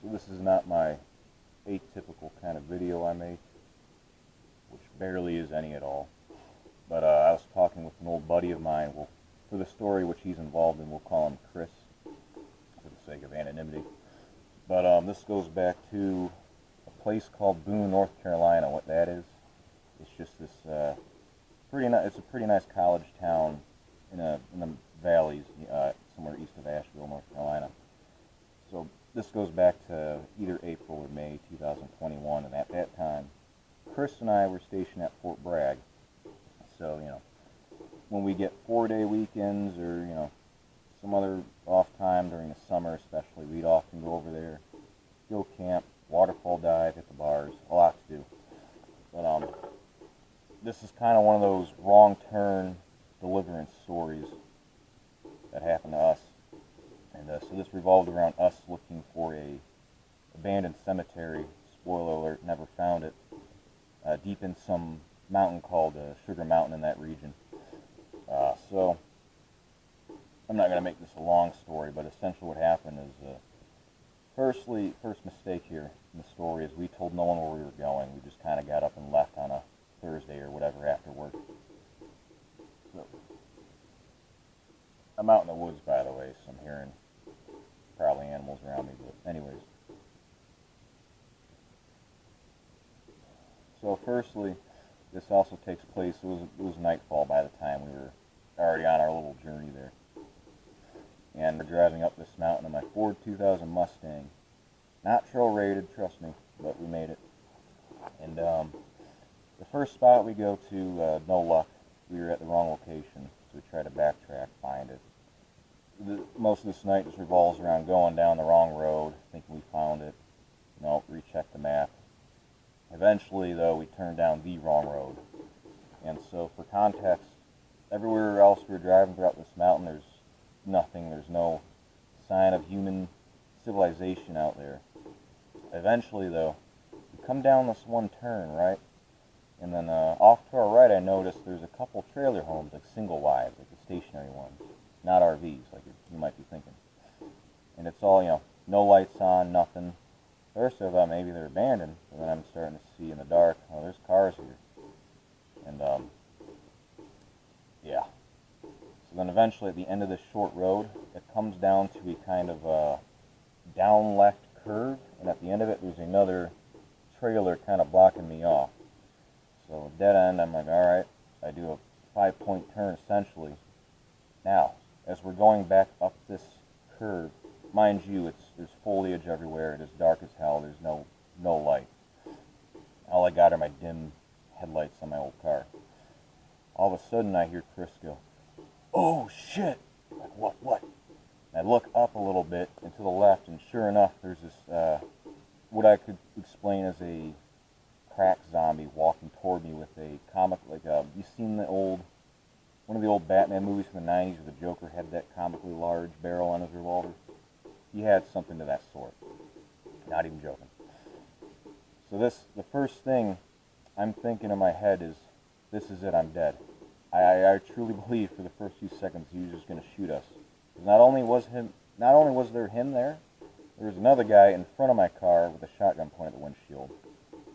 So this is not my atypical kind of video I make, which barely is any at all. But I was talking with an old buddy of mine. Well, for the story which he's involved in, we'll call him Chris, for the sake of anonymity. But this goes back to a place called Boone, North Carolina. What that is, it's just this it's a pretty nice college town in the valleys, somewhere east of Asheville, North Carolina. So this goes back to either April or May 2021, and at that time, Chris and I were stationed at Fort Bragg. So, when we get 4-day weekends or, some other off time during the summer especially, we'd often go over there, go camp, waterfall dive, hit the bars, a lot to do. But this is kind of one of those wrong turn deliverance stories that happened to us. And so this revolved around us looking for a abandoned cemetery. Spoiler alert, never found it. Deep in some mountain called Sugar Mountain in that region. So I'm not going to make this a long story, but essentially what happened is, first mistake here in the story is we told no one where we were going. We just kind of got up and left on a Thursday or whatever after work. So I'm out in the woods, by the way, so I'm hearing probably animals around me, but anyways. So firstly, this also takes place, it was nightfall by the time we were already on our little journey there. And we're driving up this mountain in my Ford 2000 Mustang. Not trail rated, trust me, but we made it. And the first spot we go to, no luck. We were at the wrong location, so we try to backtrack, find it. Most of this night just revolves around going down the wrong road, thinking we found it. No, recheck the map. Eventually, though, we turned down the wrong road. And so, for context, everywhere else we were driving throughout this mountain, there's nothing. There's no sign of human civilization out there. Eventually, though, we come down this one turn, right? And then off to our right, I noticed there's a couple trailer homes, like single wides, like the stationary ones. Not RVs, like you might be thinking. And it's all, no lights on, nothing. First I thought maybe they're abandoned, but then I'm starting to see in the dark, oh, there's cars here. And, yeah. So then eventually at the end of this short road, it comes down to a kind of down left curve, and at the end of it there's another trailer kind of blocking me off. So dead end, I'm like, alright, I do a 5-point turn essentially. Now, as we're going back up this curve, mind you, there's foliage everywhere, it is dark as hell, there's no light. All I got are my dim headlights on my old car. All of a sudden I hear Chris go, "Oh shit!" Like, what? And I look up a little bit and to the left, and sure enough, there's this, what I could explain as a crack zombie walking toward me with a comic, you seen one of the old Batman movies from the 90s where the Joker had that comically large barrel on his revolver? He had something to that sort. Not even joking. So the first thing I'm thinking in my head is, this is it, I'm dead. I truly believe for the first few seconds he was just going to shoot us. Not only was there him there was another guy in front of my car with a shotgun pointed at the windshield.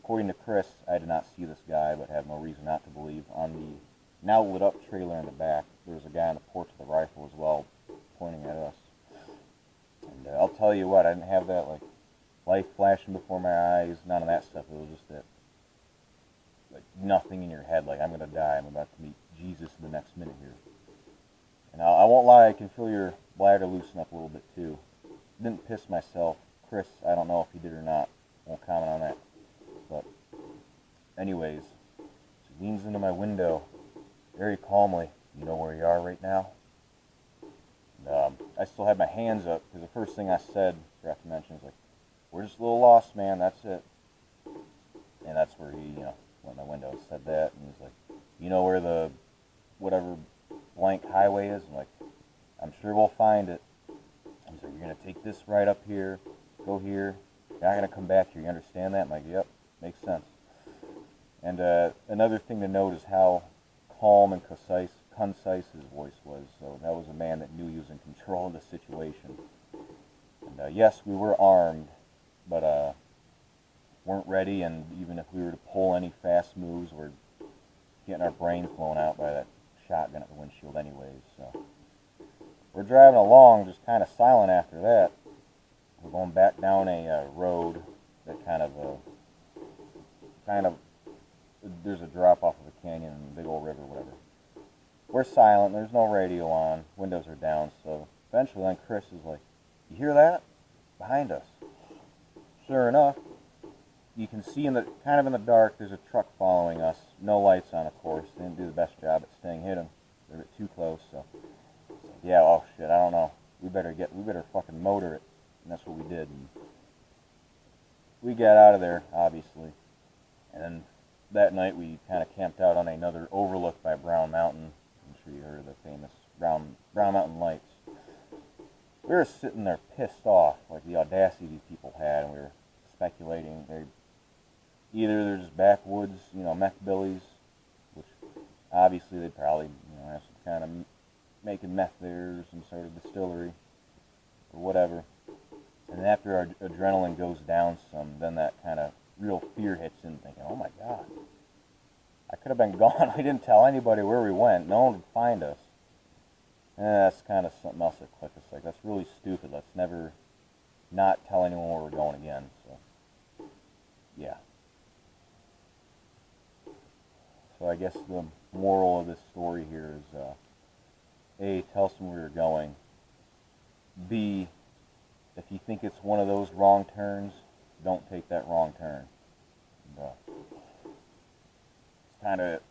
According to Chris, I did not see this guy, but have no reason not to believe. On the now lit up trailer in the back, there was a guy on the porch with a rifle as well, pointing at us. And I'll tell you what, I didn't have that light flashing before my eyes, none of that stuff. It was just that, nothing in your head, I'm going to die, I'm about to meet Jesus in the next minute here. And I won't lie, I can feel your bladder loosen up a little bit too. Didn't piss myself. Chris, I don't know if he did or not. Won't comment on that. But anyways, she leans into my window very calmly. "You know where you are right now?" And, I still had my hands up, because the first thing I said, forgot to mention, is "We're just a little lost, man, that's it." And that's where he, went in my window and said that, and he's like, "You know where the whatever blank highway is?" I'm like, "I'm sure we'll find it." He's like, "You're going to take this right up here, go here, you're not going to come back here, you understand that?" I'm like, "Yep, makes sense." And another thing to note is how calm and concise his voice was. So that was a man that knew he was in control of the situation. And yes, we were armed, but weren't ready, and even if we were to pull any fast moves, we're getting our brains blown out by that shotgun at the windshield anyways. So we're driving along, just kind of silent after that. We're going back down a road that kind of, there's a drop off of a canyon and a big old river, whatever. We're silent, there's no radio on, windows are down, so eventually then Chris is like, "You hear that? Behind us." Sure enough, you can see in the in the dark, there's a truck following us. No lights on, of course. They didn't do the best job at staying hidden. They're a bit too close, so yeah, oh shit, I don't know. We better fucking motor it. And that's what we did. And we got out of there, obviously. And then that night we kind of camped out on another overlook by Brown Mountain. I'm sure you heard of the famous Brown Mountain Lights. We were sitting there pissed off, like the audacity these people had, and we were speculating either they're just backwoods, meth-billies, which obviously they probably, have some kind of making meth there, or some sort of distillery, or whatever. And after our adrenaline goes down some, then that kind of real fear hits in, thinking, oh my God, I could have been gone. We didn't tell anybody where we went. No one would find us. And that's kind of something else that clicked. It's like, that's really stupid. Let's never not tell anyone where we're going again. So, yeah. So I guess the moral of this story here is, A, tell someone where you're going. B, if you think it's one of those wrong turns, don't take that wrong turn. And, it's kind of